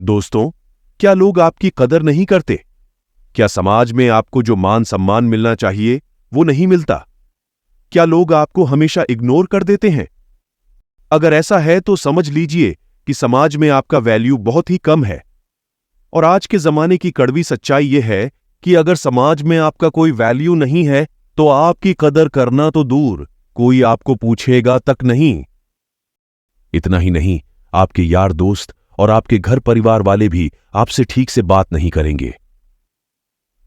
दोस्तों, क्या लोग आपकी कदर नहीं करते? क्या समाज में आपको जो मान सम्मान मिलना चाहिए वो नहीं मिलता? क्या लोग आपको हमेशा इग्नोर कर देते हैं? अगर ऐसा है तो समझ लीजिए कि समाज में आपका वैल्यू बहुत ही कम है। और आज के जमाने की कड़वी सच्चाई यह है कि अगर समाज में आपका कोई वैल्यू नहीं है तो आपकी कदर करना तो दूर, कोई आपको पूछेगा तक नहीं। इतना ही नहीं, आपके यार दोस्त और आपके घर परिवार वाले भी आपसे ठीक से बात नहीं करेंगे।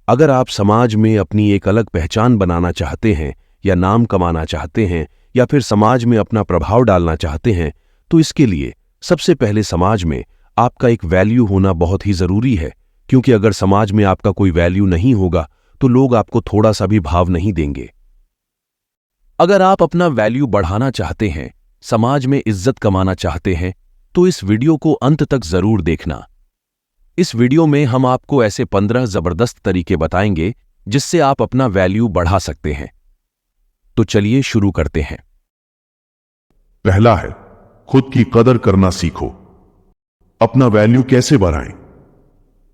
अगर आप समाज में अपनी एक अलग पहचान बनाना चाहते हैं या नाम कमाना चाहते हैं या फिर समाज में अपना प्रभाव डालना चाहते हैं, तो इसके लिए सबसे पहले समाज में आपका एक वैल्यू होना बहुत ही जरूरी है। क्योंकि अगर समाज में आपका कोई वैल्यू नहीं होगा तो लोग आपको थोड़ा सा भी भाव नहीं देंगे। अगर आप अपना वैल्यू बढ़ाना चाहते हैं, समाज में इज्जत कमाना चाहते हैं, तो इस वीडियो को अंत तक जरूर देखना। इस वीडियो में हम आपको ऐसे 15 जबरदस्त तरीके बताएंगे जिससे आप अपना वैल्यू बढ़ा सकते हैं। तो चलिए शुरू करते हैं। पहला है, खुद की कदर करना सीखो। अपना वैल्यू कैसे बढ़ाएं?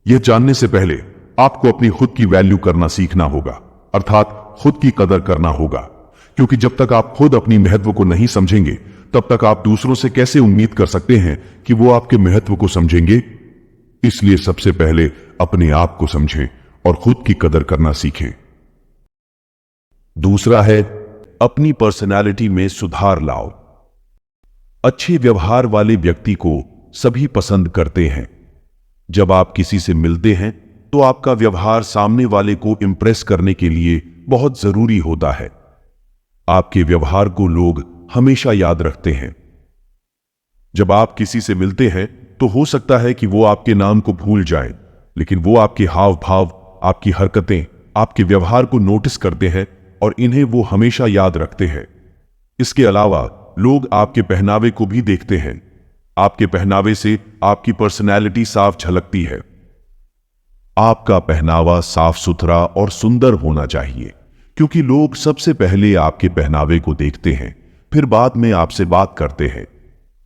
यह जानने से पहले आपको अपनी खुद की वैल्यू करना सीखना होगा, अर्थात खुद की कदर करना होगा। क्योंकि जब तक आप खुद अपनी महत्व को नहीं समझेंगे, तब तक आप दूसरों से कैसे उम्मीद कर सकते हैं कि वो आपके महत्व को समझेंगे? इसलिए सबसे पहले अपने आप को समझें और खुद की कदर करना सीखें। दूसरा है, अपनी पर्सनालिटी में सुधार लाओ। अच्छे व्यवहार वाले व्यक्ति को सभी पसंद करते हैं। जब आप किसी से मिलते हैं तो आपका व्यवहार सामने वाले को इंप्रेस करने के लिए बहुत जरूरी होता है। आपके व्यवहार को लोग हमेशा याद रखते हैं। जब आप किसी से मिलते हैं तो हो सकता है कि वो आपके नाम को भूल जाएं, लेकिन वो आपके हाव भाव, आपकी हरकतें, आपके व्यवहार को नोटिस करते हैं और इन्हें वो हमेशा याद रखते हैं। इसके अलावा लोग आपके पहनावे को भी देखते हैं। आपके पहनावे से आपकी पर्सनैलिटी साफ झलकती है। आपका पहनावा साफ सुथरा और सुंदर होना चाहिए, क्योंकि लोग सबसे पहले आपके पहनावे को देखते हैं, फिर बाद में आपसे बात करते हैं।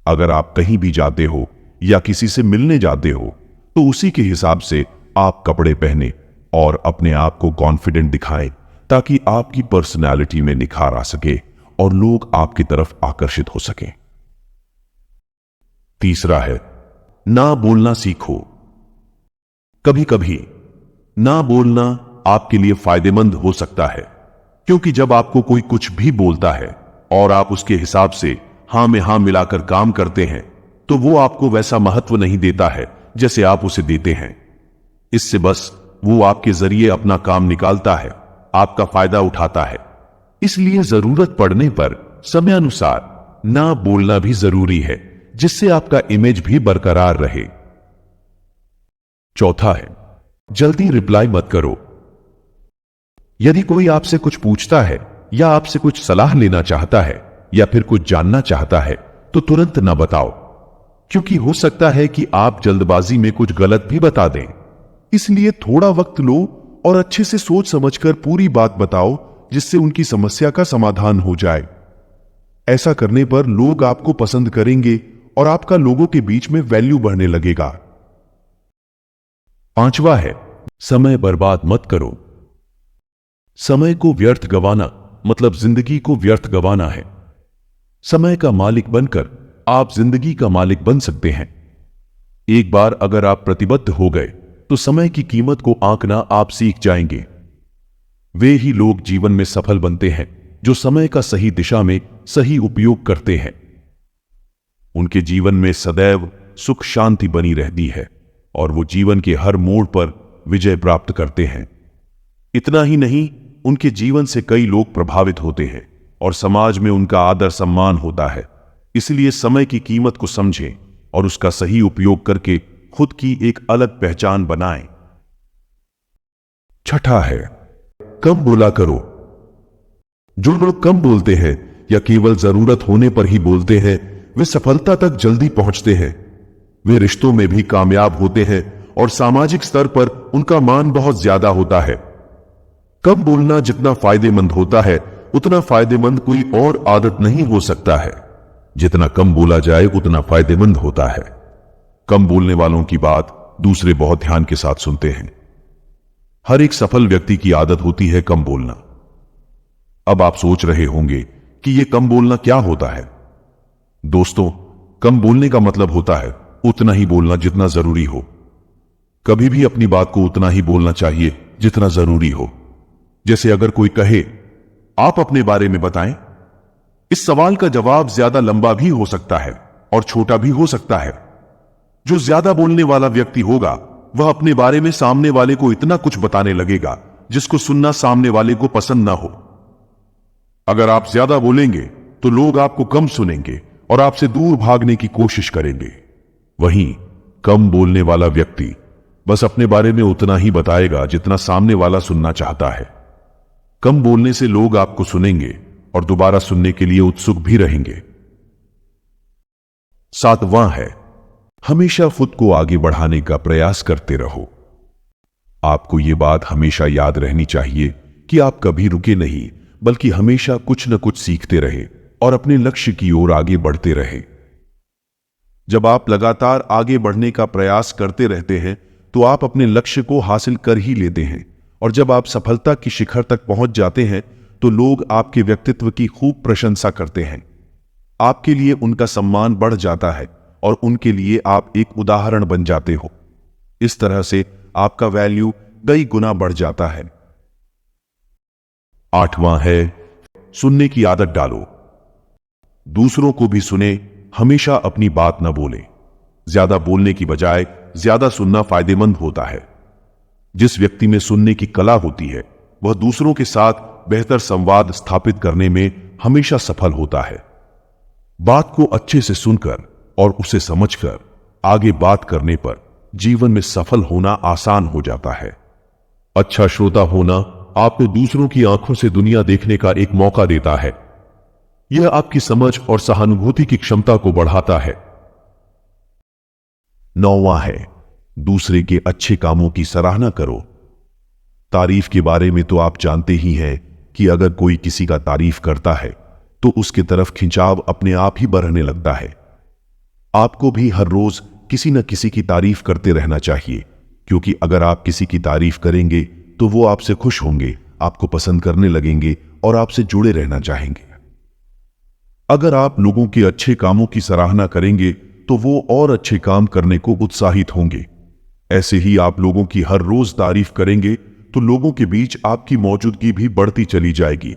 अगर आप कहीं भी जाते हो या किसी से मिलने जाते हो तो उसी के हिसाब से आप कपड़े पहने और अपने आप को कॉन्फिडेंट दिखाएं, ताकि आपकी पर्सनैलिटी में निखार आ सके और लोग आपकी तरफ आकर्षित हो सकें। तीसरा है, ना बोलना सीखो। कभी कभी ना बोलना आपके लिए फायदेमंद हो सकता है, क्योंकि जब आपको कोई कुछ भी बोलता है और आप उसके हिसाब से हां में हां मिलाकर काम करते हैं, तो वो आपको वैसा महत्व नहीं देता है जैसे आप उसे देते हैं। इससे बस वो आपके जरिए अपना काम निकालता है, आपका फायदा उठाता है। इसलिए जरूरत पड़ने पर समयानुसार ना बोलना भी जरूरी है, जिससे आपका इमेज भी बरकरार रहे। चौथा है, जल्दी रिप्लाई मत करो। यदि कोई आपसे कुछ पूछता है या आपसे कुछ सलाह लेना चाहता है या फिर कुछ जानना चाहता है तो तुरंत ना बताओ, क्योंकि हो सकता है कि आप जल्दबाजी में कुछ गलत भी बता दें। इसलिए थोड़ा वक्त लो और अच्छे से सोच समझकर पूरी बात बताओ, जिससे उनकी समस्या का समाधान हो जाए। ऐसा करने पर लोग आपको पसंद करेंगे और आपका लोगों के बीच में वैल्यू बढ़ने लगेगा। पांचवा है, समय बर्बाद मत करो। समय को व्यर्थ गंवाना मतलब जिंदगी को व्यर्थ गंवाना है। समय का मालिक बनकर आप जिंदगी का मालिक बन सकते हैं। एक बार अगर आप प्रतिबद्ध हो गए तो समय की कीमत को आंकना आप सीख जाएंगे। वे ही लोग जीवन में सफल बनते हैं जो समय का सही दिशा में सही उपयोग करते हैं। उनके जीवन में सदैव सुख शांति बनी रहती है और वो जीवन के हर मोड़ पर विजय प्राप्त करते हैं। इतना ही नहीं, उनके जीवन से कई लोग प्रभावित होते हैं और समाज में उनका आदर सम्मान होता है। इसलिए समय की कीमत को समझें और उसका सही उपयोग करके खुद की एक अलग पहचान बनाएं। छठा है, कम बोला करो। जो लोग कम बोलते हैं या केवल जरूरत होने पर ही बोलते हैं, वे सफलता तक जल्दी पहुंचते हैं। वे रिश्तों में भी कामयाब होते हैं और सामाजिक स्तर पर उनका मान बहुत ज्यादा होता है। कम बोलना जितना फायदेमंद होता है, उतना फायदेमंद कोई और आदत नहीं हो सकता है। जितना कम बोला जाए उतना फायदेमंद होता है। कम बोलने वालों की बात दूसरे बहुत ध्यान के साथ सुनते हैं। हर एक सफल व्यक्ति की आदत होती है कम बोलना। अब आप सोच रहे होंगे कि यह कम बोलना क्या होता है। दोस्तों, कम बोलने का मतलब होता है उतना ही बोलना जितना जरूरी हो। कभी भी अपनी बात को उतना ही बोलना चाहिए जितना जरूरी हो। जैसे अगर कोई कहे, आप अपने बारे में बताएं, इस सवाल का जवाब ज्यादा लंबा भी हो सकता है और छोटा भी हो सकता है। जो ज्यादा बोलने वाला व्यक्ति होगा वह अपने बारे में सामने वाले को इतना कुछ बताने लगेगा जिसको सुनना सामने वाले को पसंद ना हो। अगर आप ज्यादा बोलेंगे तो लोग आपको कम सुनेंगे और आपसे दूर भागने की कोशिश करेंगे। वहीं कम बोलने वाला व्यक्ति बस अपने बारे में उतना ही बताएगा जितना सामने वाला सुनना चाहता है। कम बोलने से लोग आपको सुनेंगे और दोबारा सुनने के लिए उत्सुक भी रहेंगे। 7वां है, हमेशा खुद को आगे बढ़ाने का प्रयास करते रहो। आपको यह बात हमेशा याद रहनी चाहिए कि आप कभी रुके नहीं, बल्कि हमेशा कुछ न कुछ सीखते रहे और अपने लक्ष्य की ओर आगे बढ़ते रहे। जब आप लगातार आगे बढ़ने का प्रयास करते रहते हैं तो आप अपने लक्ष्य को हासिल कर ही लेते हैं, और जब आप सफलता की शिखर तक पहुंच जाते हैं तो लोग आपके व्यक्तित्व की खूब प्रशंसा करते हैं। आपके लिए उनका सम्मान बढ़ जाता है और उनके लिए आप एक उदाहरण बन जाते हो। इस तरह से आपका वैल्यू कई गुना बढ़ जाता है। 8वां है, सुनने की आदत डालो। दूसरों को भी सुने, हमेशा अपनी बात न बोले। ज्यादा बोलने की बजाय ज्यादा सुनना फायदेमंद होता है। जिस व्यक्ति में सुनने की कला होती है वह दूसरों के साथ बेहतर संवाद स्थापित करने में हमेशा सफल होता है। बात को अच्छे से सुनकर और उसे समझकर आगे बात करने पर जीवन में सफल होना आसान हो जाता है। अच्छा श्रोता होना आपको दूसरों की आंखों से दुनिया देखने का एक मौका देता है। यह आपकी समझ और सहानुभूति की क्षमता को बढ़ाता है। 9वां है, दूसरे के अच्छे कामों की सराहना करो। तारीफ के बारे में तो आप जानते ही हैं कि अगर कोई किसी का तारीफ करता है तो उसके तरफ खिंचाव अपने आप ही बढ़ने लगता है। आपको भी हर रोज किसी न किसी की तारीफ करते रहना चाहिए, क्योंकि अगर आप किसी की तारीफ करेंगे तो वो आपसे खुश होंगे, आपको पसंद करने लगेंगे और आपसे जुड़े रहना चाहेंगे। अगर आप लोगों के अच्छे कामों की सराहना करेंगे तो वो और अच्छे काम करने को उत्साहित होंगे। ऐसे ही आप लोगों की हर रोज तारीफ करेंगे तो लोगों के बीच आपकी मौजूदगी भी बढ़ती चली जाएगी।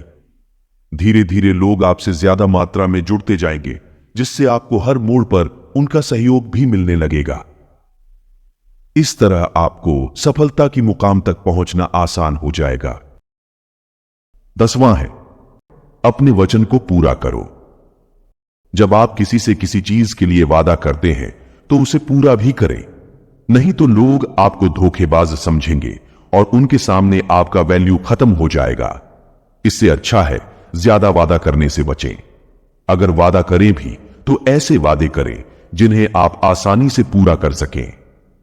धीरे धीरे लोग आपसे ज्यादा मात्रा में जुड़ते जाएंगे, जिससे आपको हर मोड़ पर उनका सहयोग भी मिलने लगेगा। इस तरह आपको सफलता की मुकाम तक पहुंचना आसान हो जाएगा। 10वां है, अपने वचन को पूरा करो। जब आप किसी से किसी चीज के लिए वादा करते हैं तो उसे पूरा भी करें, नहीं तो लोग आपको धोखेबाज समझेंगे और उनके सामने आपका वैल्यू खत्म हो जाएगा। इससे अच्छा है ज्यादा वादा करने से बचें। अगर वादा करें भी तो ऐसे वादे करें जिन्हें आप आसानी से पूरा कर सकें।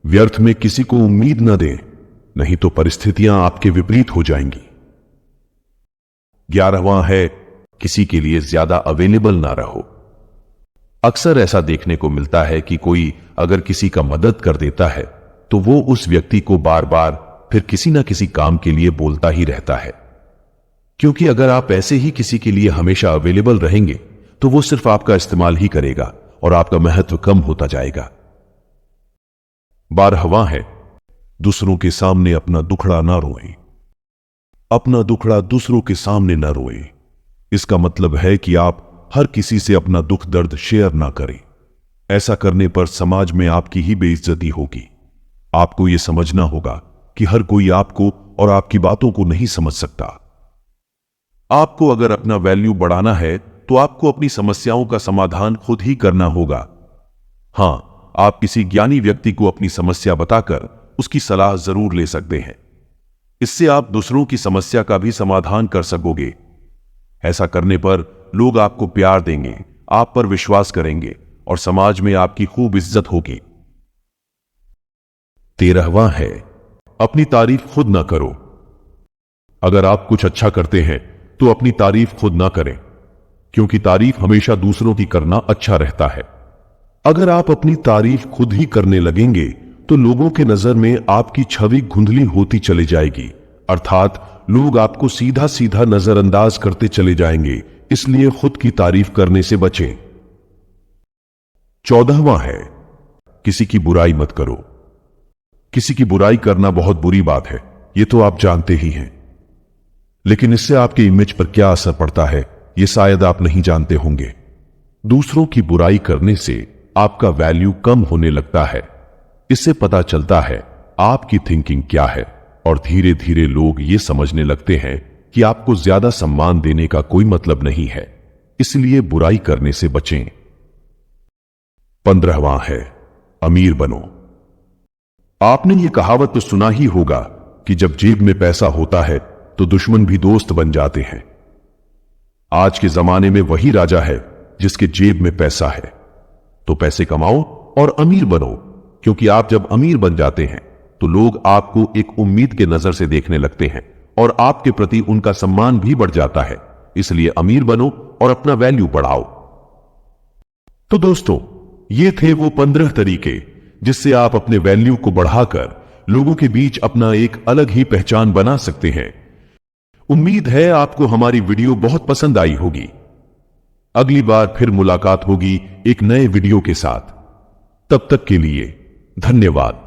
व्यर्थ में किसी को उम्मीद न दें, नहीं तो परिस्थितियां आपके विपरीत हो जाएंगी। 11वां है, किसी के लिए ज्यादा अवेलेबल ना रहो। अक्सर ऐसा देखने को मिलता है कि कोई अगर किसी का मदद कर देता है तो वो उस व्यक्ति को बार बार फिर किसी ना किसी काम के लिए बोलता ही रहता है, क्योंकि अगर आप ऐसे ही किसी के लिए हमेशा अवेलेबल रहेंगे तो वो सिर्फ आपका इस्तेमाल ही करेगा और आपका महत्व कम होता जाएगा। 12वां है, दूसरों के सामने अपना दुखड़ा ना रोएं। अपना दुखड़ा दूसरों के सामने ना रोएं। इसका मतलब है कि आप हर किसी से अपना दुख दर्द शेयर ना करें। ऐसा करने पर समाज में आपकी ही बेइज्जती होगी। आपको यह समझना होगा कि हर कोई आपको और आपकी बातों को नहीं समझ सकता। आपको अगर अपना वैल्यू बढ़ाना है तो आपको अपनी समस्याओं का समाधान खुद ही करना होगा। हां, आप किसी ज्ञानी व्यक्ति को अपनी समस्या बताकर उसकी सलाह जरूर ले सकते हैं। इससे आप दूसरों की समस्या का भी समाधान कर सकोगे। ऐसा करने पर लोग आपको प्यार देंगे, आप पर विश्वास करेंगे और समाज में आपकी खूब इज्जत होगी। 13वां है, अपनी तारीफ खुद ना करो। अगर आप कुछ अच्छा करते हैं तो अपनी तारीफ खुद ना करें, क्योंकि तारीफ हमेशा दूसरों की करना अच्छा रहता है। अगर आप अपनी तारीफ खुद ही करने लगेंगे तो लोगों के नजर में आपकी छवि धुंधली होती चली जाएगी, अर्थात लोग आपको सीधा सीधा नजरअंदाज करते चले जाएंगे। इसलिए खुद की तारीफ करने से बचें। 14वां है, किसी की बुराई मत करो। किसी की बुराई करना बहुत बुरी बात है, यह तो आप जानते ही हैं, लेकिन इससे आपके इमेज पर क्या असर पड़ता है यह शायद आप नहीं जानते होंगे। दूसरों की बुराई करने से आपका वैल्यू कम होने लगता है। इससे पता चलता है आपकी थिंकिंग क्या है, और धीरे धीरे लोग ये समझने लगते हैं कि आपको ज्यादा सम्मान देने का कोई मतलब नहीं है। इसलिए बुराई करने से बचें। 15वां है, अमीर बनो। आपने ये कहावत तो सुना ही होगा कि जब जेब में पैसा होता है तो दुश्मन भी दोस्त बन जाते हैं। आज के जमाने में वही राजा है जिसके जेब में पैसा है। तो पैसे कमाओ और अमीर बनो, क्योंकि आप जब अमीर बन जाते हैं तो लोग आपको एक उम्मीद के नजर से देखने लगते हैं और आपके प्रति उनका सम्मान भी बढ़ जाता है। इसलिए अमीर बनो और अपना वैल्यू बढ़ाओ। तो दोस्तों, ये थे वो 15 तरीके जिससे आप अपने वैल्यू को बढ़ाकर लोगों के बीच अपना एक अलग ही पहचान बना सकते हैं। उम्मीद है आपको हमारी वीडियो बहुत पसंद आई होगी। अगली बार फिर मुलाकात होगी एक नए वीडियो के साथ। तब तक के लिए धन्यवाद।